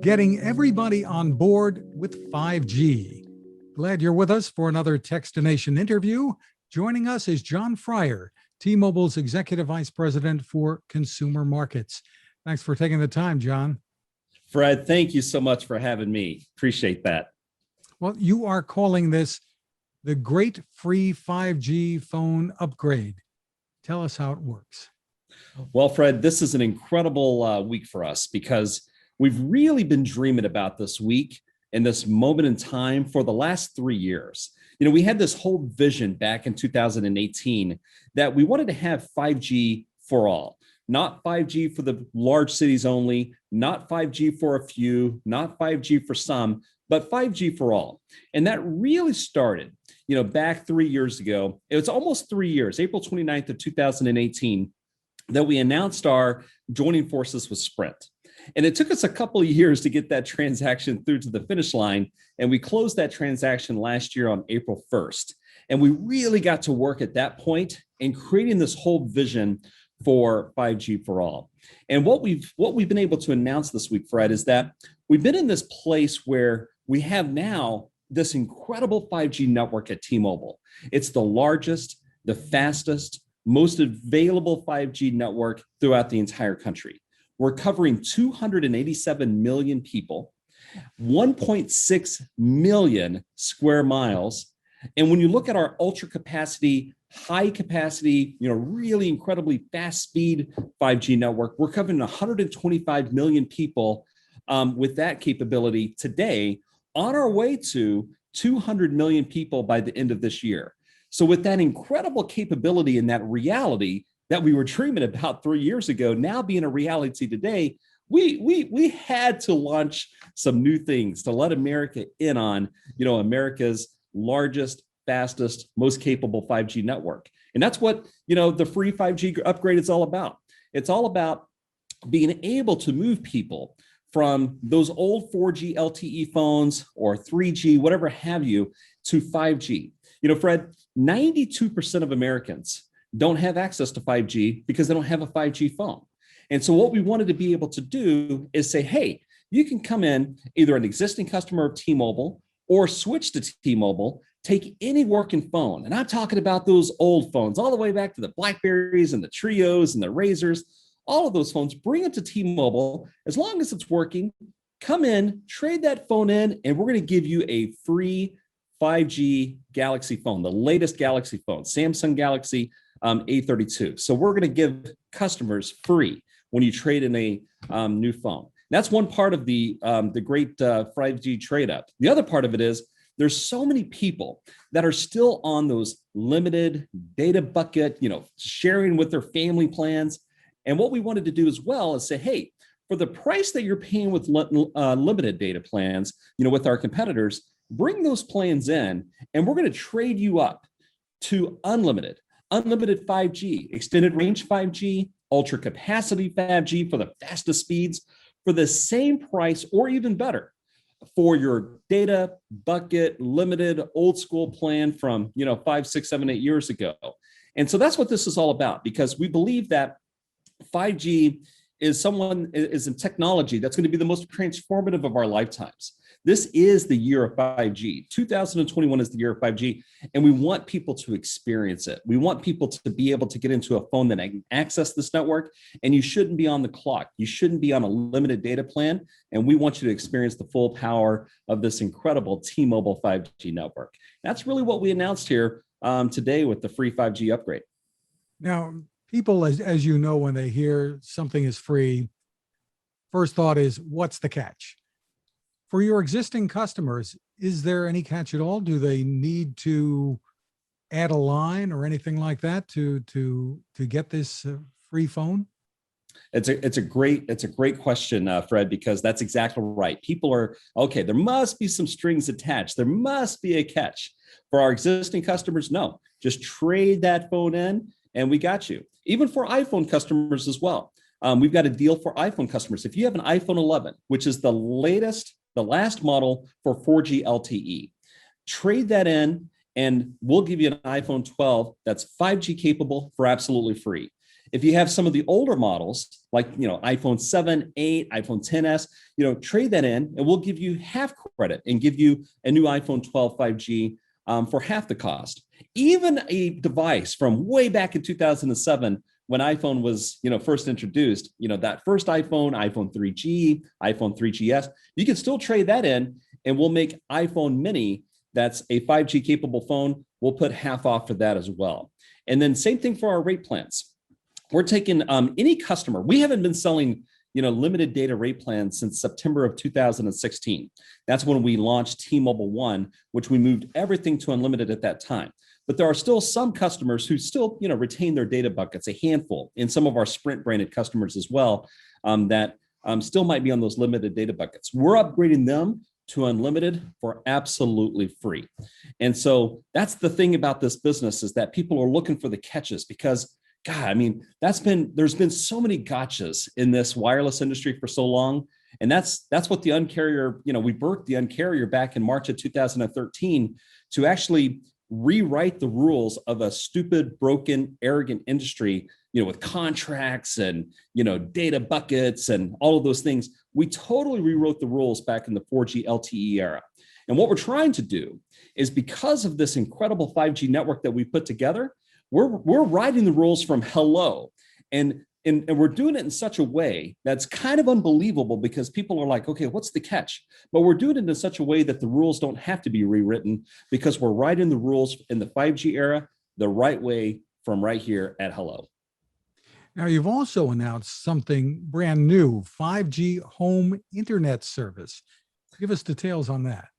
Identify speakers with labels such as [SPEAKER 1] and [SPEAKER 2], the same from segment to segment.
[SPEAKER 1] getting everybody on board with 5G. Glad you're with us for another Techstination interview. Joining us is Jon Freier, T-Mobile's Executive Vice President for Consumer Markets. Thanks for taking the time, Jon.
[SPEAKER 2] Fred, thank you so much for having me. Appreciate that.
[SPEAKER 1] Well, you are calling this the Great Free 5G Phone Upgrade. Tell us how it works.
[SPEAKER 2] Well, Fred, this is an incredible week for us because we've really been dreaming about this week and this moment in time for the last 3 years. You know, we had this whole vision back in 2018 that we wanted to have 5G for all, not 5G for the large cities only, not 5G for a few, not 5G for some, but 5G for all. And that really started, back 3 years ago. It was almost 3 years, April 29th of 2018, that we announced our joining forces with Sprint. And it took us a couple of years to get that transaction through to the finish line. And we closed that transaction last year on April 1st. And we really got to work at that point in creating this whole vision for 5G for all. And what we've been able to announce this week, Fred, is that we've been in this place where we have now this incredible 5G network at T-Mobile. It's the largest, the fastest, most available 5G network throughout the entire country. We're covering 287 million people, 1.6 million square miles. And when you look at our ultra capacity, high capacity, really incredibly fast speed 5G network, we're covering 125 million people with that capability today, on our way to 200 million people by the end of this year. So with that incredible capability and that reality that we were dreaming about 3 years ago, now being a reality today, we had to launch some new things to let America in on, America's largest, fastest, most capable 5G network. And that's what, the free 5G upgrade is all about. It's all about being able to move people from those old 4G LTE phones or 3G, whatever have you, to 5G. Fred, 92% of Americans don't have access to 5G because they don't have a 5G phone. And so what we wanted to be able to do is say, hey, you can come in, either an existing customer of T-Mobile or switch to T-Mobile, take any working phone. And I'm talking about those old phones all the way back to the BlackBerries and the Trios and the Razors, all of those phones, bring them to T-Mobile. As long as it's working, come in, trade that phone in, and we're going to give you a free 5G Galaxy phone, the latest Galaxy phone, Samsung Galaxy A32. So we're going to give customers free when you trade in a new phone. That's one part of the great 5G trade up. The other part of it is there's so many people that are still on those limited data bucket, sharing with their family plans. And what we wanted to do as well is say, hey, for the price that you're paying with limited data plans, with our competitors, bring those plans in, and we're going to trade you up to unlimited 5G, extended range 5G, ultra capacity 5G for the fastest speeds for the same price or even better for your data bucket limited old school plan from 5, 6, 7, 8 years ago. And so that's what this is all about, because we believe that 5G is a technology that's going to be the most transformative of our lifetimes. This is the year of 5G. 2021 is the year of 5G, and we want people to experience it. We want people to be able to get into a phone that can access this network, and you shouldn't be on the clock. You shouldn't be on a limited data plan, and we want you to experience the full power of this incredible T-Mobile 5G network. That's really what we announced here today with the free 5G upgrade.
[SPEAKER 1] Now, people, as you know, when they hear something is free, first thought is, what's the catch? For your existing customers, is there any catch at all? Do they need to add a line or anything like that to get this free phone?
[SPEAKER 2] It's a great question, Fred, because that's exactly right. People are, okay, there must be some strings attached. There must be a catch. For our existing customers, no, just trade that phone in and we got you. Even for iPhone customers as well. We've got a deal for iPhone customers. If you have an iPhone 11, which is the last model for 4G LTE, trade that in and we'll give you an iPhone 12 that's 5G capable for absolutely free. If you have some of the older models, like, iPhone 7, 8, iPhone 10s, trade that in and we'll give you half credit and give you a new iPhone 12 5G for half the cost. Even a device from way back in 2007 when iPhone was, first introduced, that first iPhone 3G, iPhone 3GS, you can still trade that in and we'll make iPhone mini, that's a 5G capable phone. We'll put half off for that as well. And then same thing for our rate plans. We're taking any customer. We haven't been selling, limited data rate plans since September of 2016. That's when we launched T-Mobile One, which we moved everything to unlimited at that time. But there are still some customers who still, retain their data buckets, a handful, and some of our Sprint branded customers as well that still might be on those limited data buckets. We're upgrading them to unlimited for absolutely free. And so that's the thing about this business, is that people are looking for the catches, because God, I mean, there's been so many gotchas in this wireless industry for so long. And that's what the Un-carrier, we birthed the Un-carrier back in March of 2013 to actually rewrite the rules of a stupid, broken, arrogant industry, with contracts and, data buckets and all of those things. We totally rewrote the rules back in the 4G LTE era. And what we're trying to do is, because of this incredible 5G network that we put together, we're writing the rules from hello. And we're doing it in such a way that's kind of unbelievable, because people are like, okay, what's the catch? But we're doing it in such a way that the rules don't have to be rewritten, because we're writing the rules in the 5G era the right way from right here at hello.
[SPEAKER 1] Now, you've also announced something brand new, 5G home internet service. Give us details on that.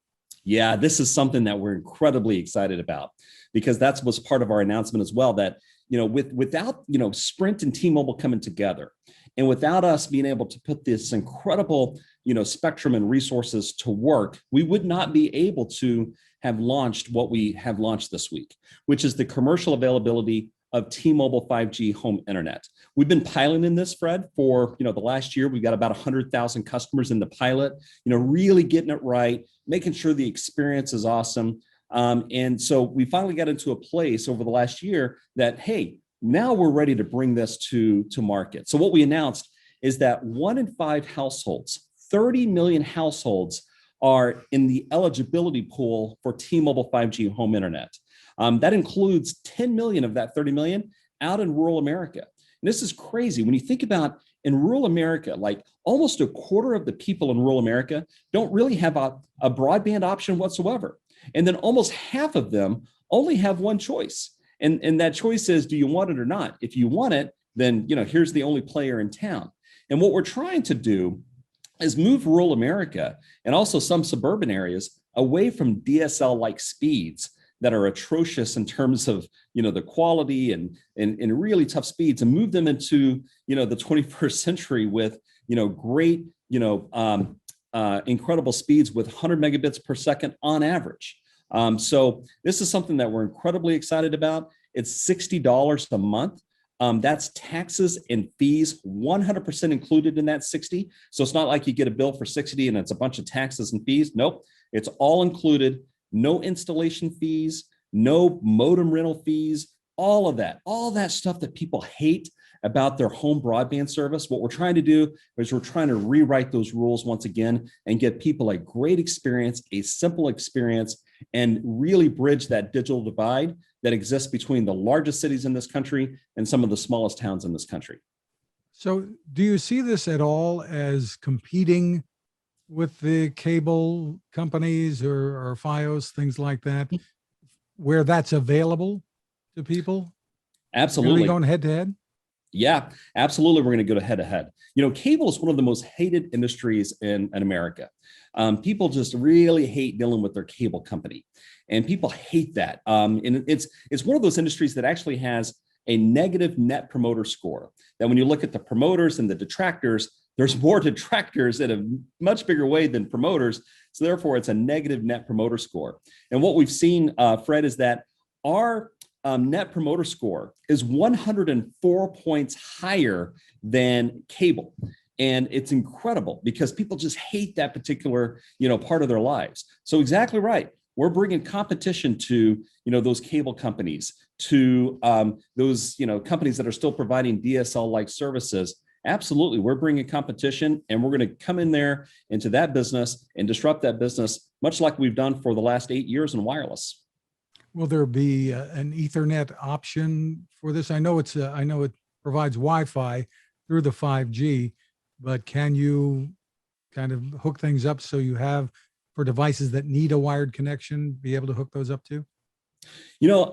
[SPEAKER 2] Yeah, this is something that we're incredibly excited about, because that's was part of our announcement as well, that, without, Sprint and T-Mobile coming together, and without us being able to put this incredible, spectrum and resources to work, we would not be able to have launched what we have launched this week, which is the commercial availability of T-Mobile 5G home internet. We've been piloting this, Fred, for the last year. We've got about 100,000 customers in the pilot, really getting it right, making sure the experience is awesome. And so we finally got into a place over the last year that, hey, now we're ready to bring this to market. So what we announced is that 1 in 5 households, 30 million households, are in the eligibility pool for T-Mobile 5G home internet. That includes 10 million of that 30 million out in rural America. And this is crazy. When you think about in rural America, like almost a quarter of the people in rural America don't really have a broadband option whatsoever. And then almost half of them only have one choice. And that choice is, do you want it or not? If you want it, then here's the only player in town. And what we're trying to do is move rural America and also some suburban areas away from DSL-like speeds that are atrocious in terms of the quality and really tough speeds, and move them into the 21st century with great incredible speeds with 100 megabits per second on average. So this is something that we're incredibly excited about. It's $60 a month. That's taxes and fees 100% included in that 60. So it's not like you get a bill for 60 and it's a bunch of taxes and fees. Nope, it's all included. No installation fees, no modem rental fees, all of that stuff that people hate about their home broadband service. What we're trying to do is we're trying to rewrite those rules once again and get people a great experience, a simple experience, and really bridge that digital divide that exists between the largest cities in this country and some of the smallest towns in this country.
[SPEAKER 1] So do you see this at all as competing with the cable companies or FiOS, things like that, where that's available to people?
[SPEAKER 2] Absolutely.
[SPEAKER 1] Going head to head?
[SPEAKER 2] Yeah, absolutely. We're going to go head to head. Cable is one of the most hated industries in America. People just really hate dealing with their cable company, and people hate that. And it's one of those industries that actually has a negative net promoter score. That when you look at the promoters and the detractors, there's more detractors in a much bigger way than promoters. So therefore, it's a negative net promoter score. And what we've seen, Fred, is that our net promoter score is 104 points higher than cable. And it's incredible because people just hate that particular, part of their lives. So exactly right. We're bringing competition to, those cable companies to those companies that are still providing DSL-like services, absolutely, we're bringing competition, and we're going to come in there into that business and disrupt that business, much like we've done for the last 8 years in wireless.
[SPEAKER 1] Will there be an Ethernet option for this? I know it provides Wi-Fi through the 5G, but can you kind of hook things up so you have, for devices that need a wired connection, be able to hook those up too?
[SPEAKER 2] Most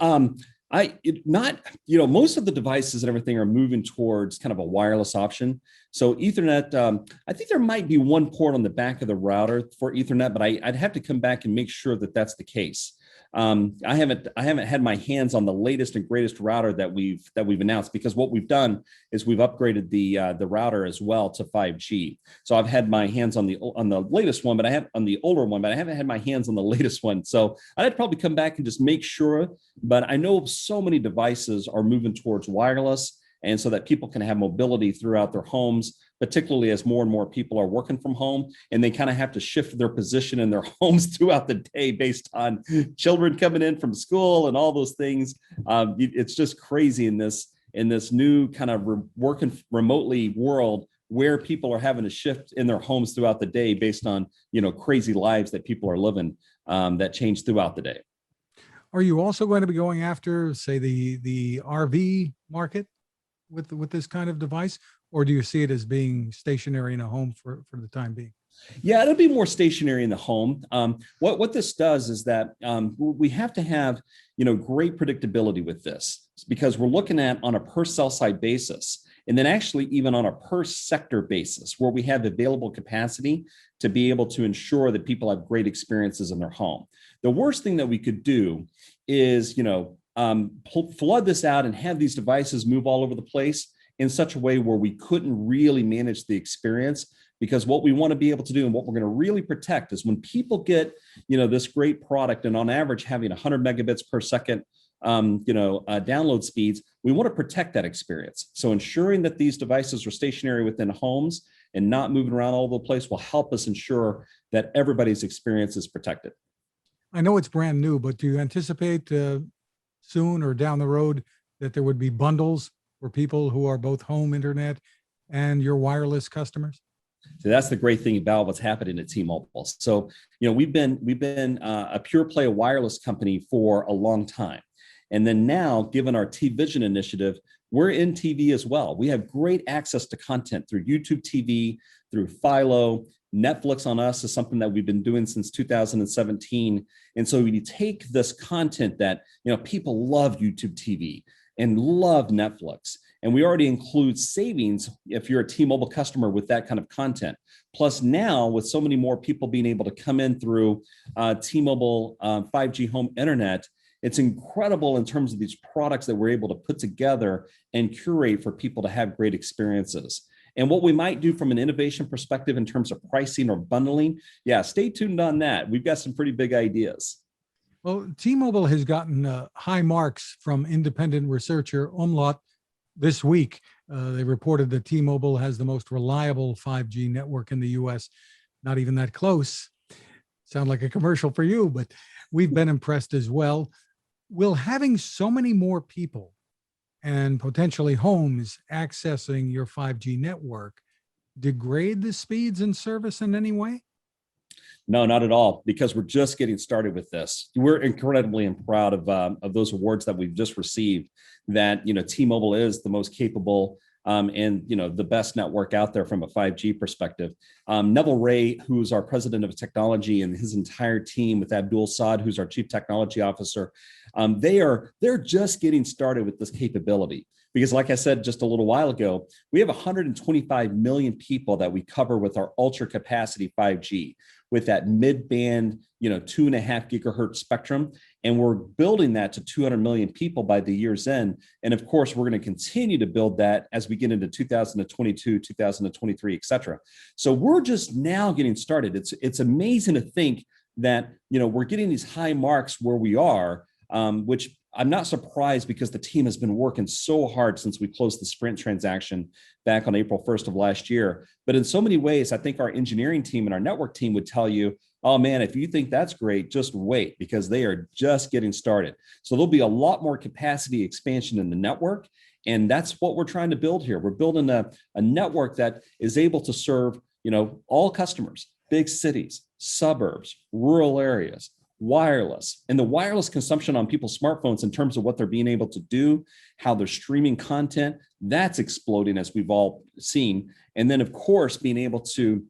[SPEAKER 2] of the devices and everything are moving towards kind of a wireless option. So Ethernet, I think there might be one port on the back of the router for Ethernet, but I'd have to come back and make sure that that's the case. I haven't had my hands on the latest and greatest router that we've announced, because what we've done is we've upgraded the router as well to 5G. So I've had my hands on the latest one, but I have on the older one, but I haven't had my hands on the latest one. So I'd probably come back and just make sure. But I know so many devices are moving towards wireless, and so that people can have mobility throughout their homes, particularly as more and more people are working from home, and they kind of have to shift their position in their homes throughout the day based on children coming in from school and all those things. It's just crazy in this new kind of working remotely world, where people are having to shift in their homes throughout the day based on crazy lives that people are living that change throughout the day.
[SPEAKER 1] Are you also going to be going after, say, the RV market with this kind of device, or do you see it as being stationary in a home for the time being?
[SPEAKER 2] Yeah, it'll be more stationary in the home. What this does is that we have to have great predictability with this, because we're looking at on a per cell site basis, and then actually even on a per sector basis, where we have available capacity to be able to ensure that people have great experiences in their home. The worst thing that we could do is flood this out and have these devices move all over the place in such a way where we couldn't really manage the experience. Because what we want to be able to do, and what we're going to really protect, is when people get this great product, and on average having 100 megabits per second download speeds, we want to protect that experience. So ensuring that these devices are stationary within homes and not moving around all over the place will help us ensure that everybody's experience is protected.
[SPEAKER 1] I know it's brand new, but do you anticipate soon or down the road that there would be bundles for people who are both home internet and your wireless customers?
[SPEAKER 2] So that's the great thing about what's happening at T-Mobile. So, we've been a pure play wireless company for a long time. And then now, given our T-Vision initiative, we're in TV as well. We have great access to content through YouTube TV, through Philo. Netflix on Us is something that we've been doing since 2017. And so when you take this content that, people love YouTube TV and love Netflix, and we already include savings if you're a T-Mobile customer with that kind of content. Plus now, with so many more people being able to come in through T-Mobile 5G home internet, it's incredible in terms of these products that we're able to put together and curate for people to have great experiences. And what we might do from an innovation perspective in terms of pricing or bundling, stay tuned on that. We've got some pretty big ideas.
[SPEAKER 1] Well, T-Mobile has gotten high marks from independent researcher Umlaut this week. They reported that T-Mobile has the most reliable 5G network in the US. Not even that close. Sound like a commercial for you, but we've been impressed as well. Will having so many more people and potentially homes accessing your 5G network degrade the speeds and service in any way?
[SPEAKER 2] No, not at all, because we're just getting started with this. We're incredibly proud of those awards that we've just received, that T-Mobile is the most capable and the best network out there from a 5G perspective. Neville Ray, who's our president of technology, and his entire team with Abdul Saad, who's our chief technology officer, they're just getting started with this capability. Because like I said just a little while ago, we have 125 million people that we cover with our ultra capacity 5G, with that mid-band, 2.5 gigahertz spectrum. And we're building that to 200 million people by the year's end. And of course, we're going to continue to build that as we get into 2022, 2023, et cetera. So we're just now getting started. It's amazing to think that, we're getting these high marks where we are, which I'm not surprised, because the team has been working so hard since we closed the Sprint transaction back on April 1st of last year. But in so many ways, I think our engineering team and our network team would tell you, Oh man, if you think that's great, just wait, because they are just getting started. So there'll be a lot more capacity expansion in the network. And that's what we're trying to build here. We're building a network that is able to serve, all customers, big cities, suburbs, rural areas, wireless, and the wireless consumption on people's smartphones in terms of what they're being able to do, how they're streaming content, that's exploding, as we've all seen. And then of course, being able to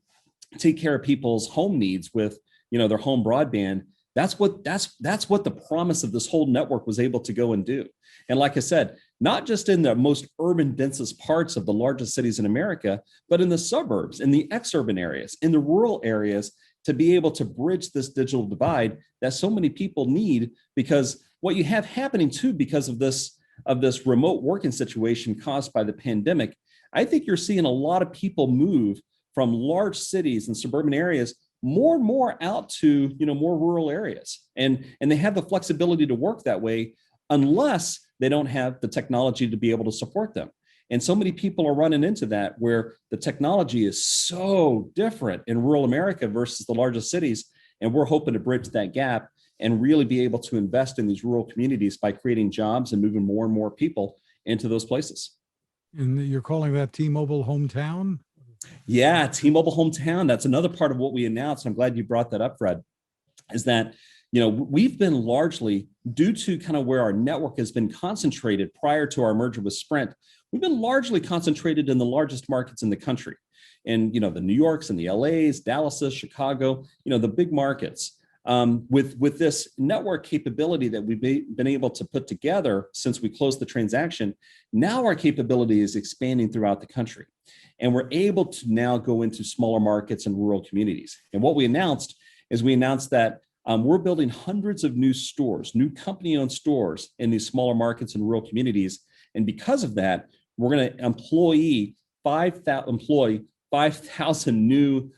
[SPEAKER 2] take care of people's home needs with, their home broadband. That's what the promise of this whole network was able to go and do. And like I said, not just in the most urban, densest parts of the largest cities in America, but in the suburbs, in the exurban areas, in the rural areas, to be able to bridge this digital divide that so many people need. Because what you have happening too, because of this remote working situation caused by the pandemic, I think you're seeing a lot of people move from large cities and suburban areas more and more out to, more rural areas. And they have the flexibility to work that way, unless they don't have the technology to be able to support them. And so many people are running into that, where the technology is so different in rural America versus the largest cities. And we're hoping to bridge that gap and really be able to invest in these rural communities by creating jobs and moving more and more people into those places.
[SPEAKER 1] And you're calling that T-Mobile Hometown?
[SPEAKER 2] Yeah, T-Mobile Hometown. That's another part of what we announced. I'm glad you brought that up, Fred, is that, we've been largely, due to kind of where our network has been concentrated prior to our merger with Sprint, we've been largely concentrated in the largest markets in the country. And, the New Yorks and the LAs, Dallases, Chicago, the big markets. With this network capability that we've been able to put together since we closed the transaction, now our capability is expanding throughout the country. And we're able to now go into smaller markets and rural communities. And what we announced that we're building hundreds of new stores, new company-owned stores in these smaller markets and rural communities. And because of that, we're going to employ 5,000 new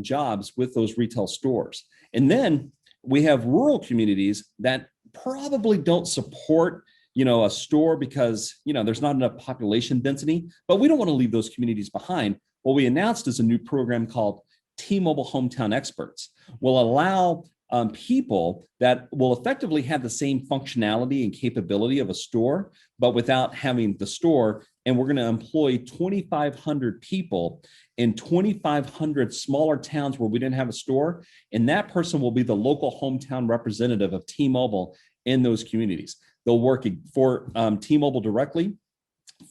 [SPEAKER 2] jobs with those retail stores. And then we have rural communities that probably don't support, a store because, there's not enough population density, but we don't want to leave those communities behind. What we announced is a new program called T-Mobile Hometown Experts. Will allow people that will effectively have the same functionality and capability of a store, but without having the store. And we're going to employ 2,500 people in 2,500 smaller towns where we didn't have a store. And that person will be the local hometown representative of T-Mobile in those communities. They'll work for T-Mobile directly,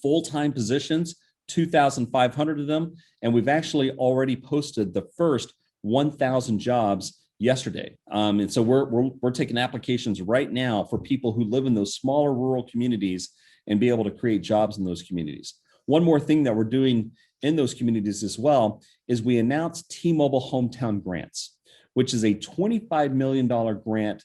[SPEAKER 2] full-time positions, 2,500 of them. And we've actually already posted the first 1,000 jobs yesterday. And so we're taking applications right now for people who live in those smaller rural communities and be able to create jobs in those communities. One more thing that we're doing in those communities as well is we announced T-Mobile Hometown Grants, which is a $25 million grant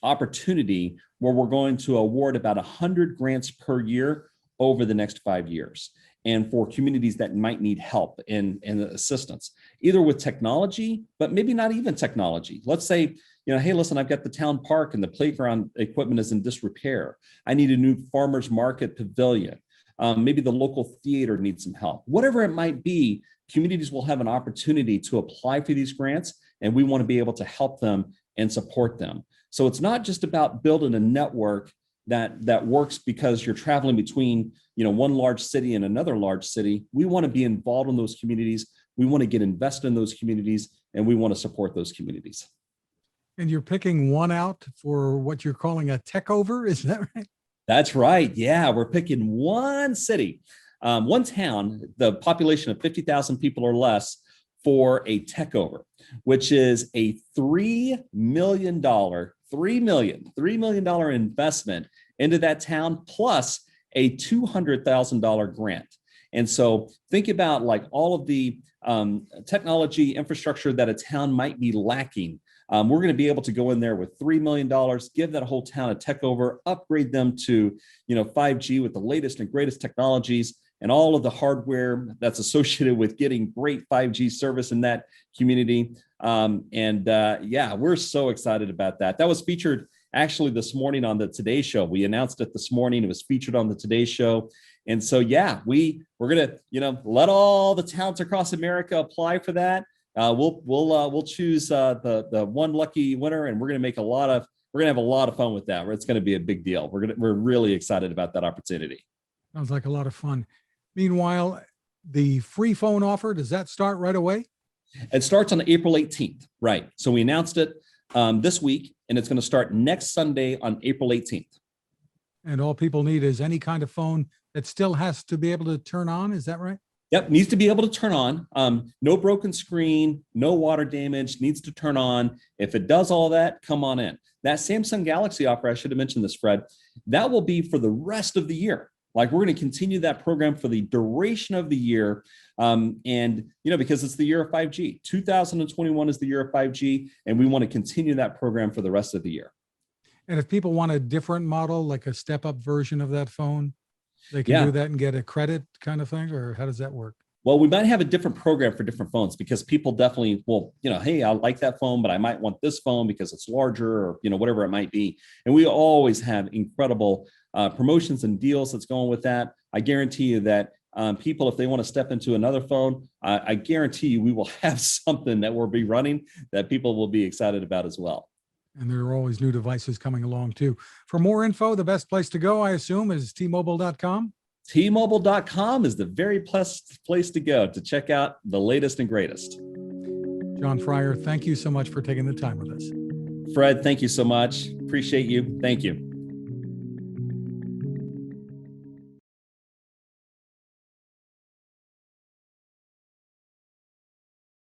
[SPEAKER 2] opportunity where we're going to award about 100 grants per year over the next 5 years. And for communities that might need help and assistance, either with technology, but maybe not even technology. Let's say, hey, listen, I've got the town park and the playground equipment is in disrepair. I need a new farmer's market pavilion. Maybe the local theater needs some help. Whatever it might be, communities will have an opportunity to apply for these grants, and we want to be able to help them and support them. So it's not just about building a network that works because you're traveling between, one large city and another large city. We want to be involved in those communities. We want to get invested in those communities, and we want to support those communities.
[SPEAKER 1] And you're picking one out for what you're calling a tech over, is that right?
[SPEAKER 2] That's right. Yeah, we're picking one city, one town, the population of 50,000 people or less, for a tech over, which is a $3 million investment into that town, plus a $200,000 grant. And so think about like all of the technology infrastructure that a town might be lacking. We're going to be able to go in there with $3 million, give that whole town a tech over, upgrade them to 5G with the latest and greatest technologies and all of the hardware that's associated with getting great 5G service in that community. Yeah, we're so excited about that. That was featured actually this morning on the Today Show. We announced it this morning. It was featured on the Today Show. And so, yeah, we're going to, let all the towns across America apply for that. We'll choose the one lucky winner, and we're going to have a lot of fun with that. It's going to be a big deal. We're really excited about that opportunity.
[SPEAKER 1] Sounds like a lot of fun. Meanwhile, the free phone offer, does that start right away?
[SPEAKER 2] It starts on April 18th, right? So we announced it this week, and it's going to start next Sunday on April 18th.
[SPEAKER 1] And all people need is any kind of phone that still has to be able to turn on. Is that right?
[SPEAKER 2] Yep, needs to be able to turn on. No broken screen, no water damage, needs to turn on. If it does all that, come on in. That Samsung Galaxy offer, I should have mentioned this, Fred, that will be for the rest of the year. Like, we're going to continue that program for the duration of the year. And, because it's the year of 5G. 2021 is the year of 5G, and we want to continue that program for the rest of the year.
[SPEAKER 1] And if people want a different model, like a step-up version of that phone, they can do that and get a credit kind of thing, or how does that work?
[SPEAKER 2] Well, we might have a different program for different phones, because people definitely will, hey, I like that phone, but I might want this phone because it's larger, or, whatever it might be. And we always have incredible promotions and deals that's going with that. I guarantee you that people, if they want to step into another phone, I guarantee you we will have something that we'll be running that people will be excited about as well.
[SPEAKER 1] And there are always new devices coming along too. For more info, the best place to go, I assume, is TMobile.com.
[SPEAKER 2] TMobile.com is the very best place to go to check out the latest and greatest.
[SPEAKER 1] Jon Freier, thank you so much for taking the time with us.
[SPEAKER 2] Fred, thank you so much. Appreciate you. Thank you.